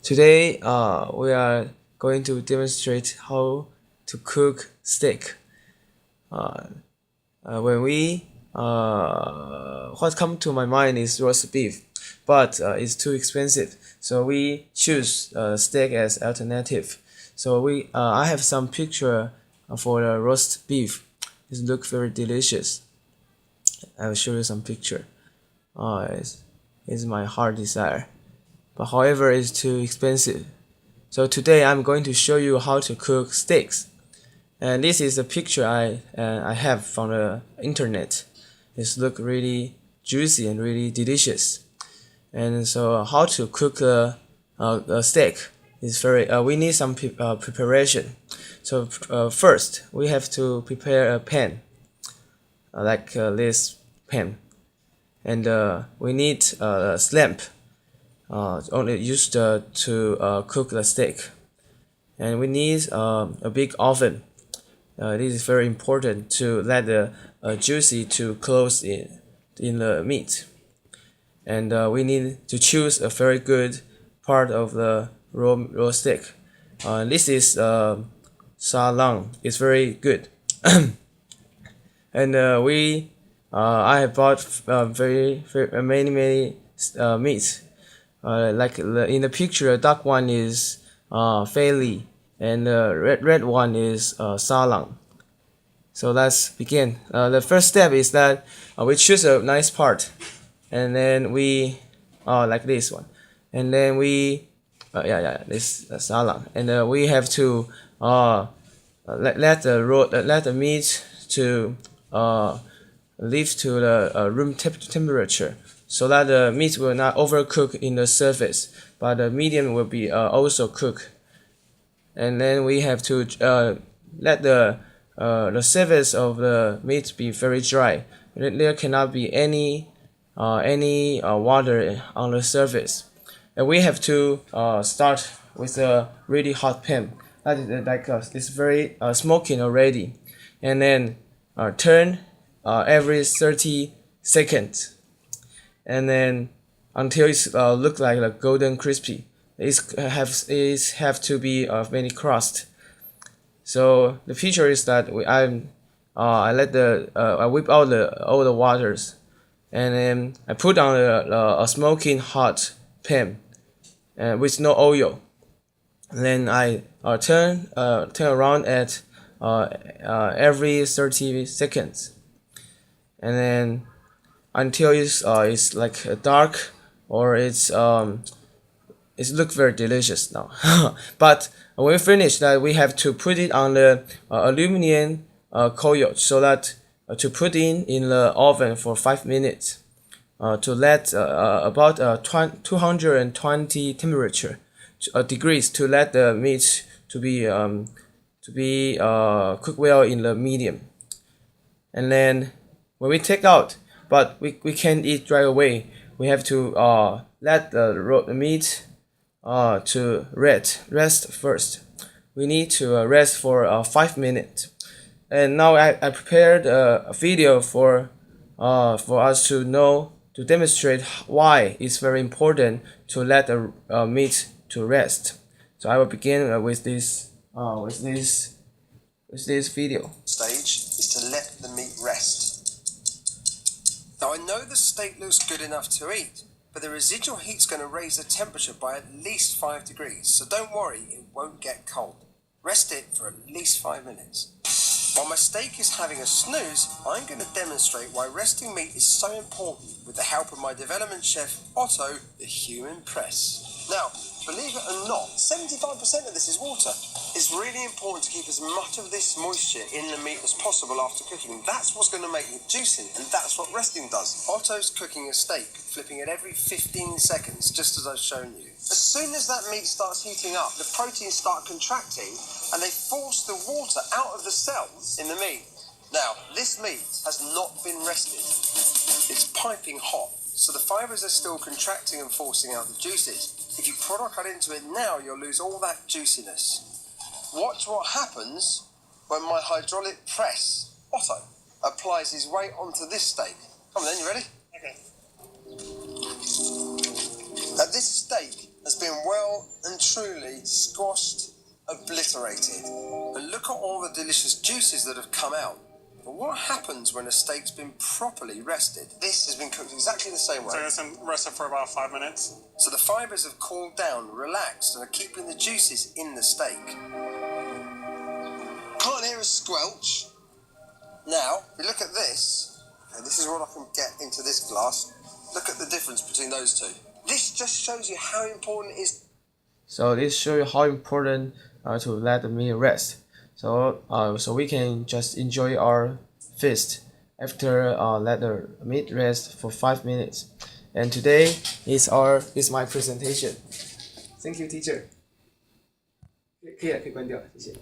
Today, we are going to demonstrate how to cook steak. What comes to my mind is roast beef, but it's too expensive, so we choose steak as alternative. So I have some picture for the roast beef. It looks very delicious. I will show you some picture. It's my heart desire, but however, it's too expensive. So today I'm going to show you how to cook steaks. And this is a picture I have from the internet. It looks really juicy and really delicious. And so how to cook a steak is very we need some preparation. So first we have to prepare a pan, like this pan, and we need a lamp only used to cook the steak, and we need a big oven. This is very important to let the juicy to close in the meat, and we need to choose a very good part of the raw steak. This is salang. It's very good, and I have bought very many meats. Like in the picture, dark one is Fei and the red one is salang. So let's begin. The first step is that we choose a nice part, and then we like this one, and then we this salang, and we have to let the meat to live to the room temperature, so that the meat will not overcook in the surface, but the medium will be also cooked. And then we have to let the surface of the meat be very dry. There cannot be any water on the surface. And we have to start with a really hot pan. That is it's very smoking already, and then turn every 30 seconds, and then until it look like a golden crispy. It have to be many crust. So the feature is that I let I whip out all the waters, and then I put on a smoking hot pan with no oil. And then I turn around at every 30 seconds, and then until it's like dark, or it looks very delicious now. But when we finish that, we have to put it on the aluminum coil, so that to put in the oven for 5 minutes, to let about 220 temperature degrees, to let the meat to be cooked well in the medium. And then when we take out, but we can't eat right away. We have to let the meat to rest first. We need to rest for 5 minutes. And now I prepared a video for us to demonstrate why it's very important to let the meat to rest. So I will begin with this video. Stage is to let the meat rest. Now I know the steak looks good enough to eat, but the residual heat's going to raise the temperature by at least 5 degrees, so don't worry, it won't get cold. Rest it for at least 5 minutes. While my steak is having a snooze, I'm going to demonstrate why resting meat is so important with the help of my development chef, Otto, the human press. Now, believe it or not, 75% of this is water. It's really important to keep as much of this moisture in the meat as possible after cooking. That's what's going to make it juicy, and that's what resting does. Otto's cooking a steak, flipping it every 15 seconds, just as I've shown you. As soon as that meat starts heating up, the proteins start contracting, and they force the water out of the cells in the meat. Now, this meat has not been rested. It's piping hot, so the fibres are still contracting and forcing out the juices. If you product cut into it now, you'll lose all that juiciness. Watch what happens when my hydraulic press, Otto, applies his weight onto this steak. Come on then, you ready? Okay. Now this steak has been well and truly squashed, obliterated. And look at all the delicious juices that have come out. But what happens when a steak's been properly rested? This has been cooked exactly the same way. So it's been rested for about 5 minutes. So the fibres have cooled down, relaxed, and are keeping the juices in the steak. Can't hear a squelch. Now, if you look at this, and this is what I can get into this glass. Look at the difference between those two. This just shows you how important it is. So this shows you how important to let the meat rest. So we can just enjoy our feast after let the meat rest for 5 minutes. And today is my presentation. Thank you, teacher. 可以了，可以关掉，谢谢。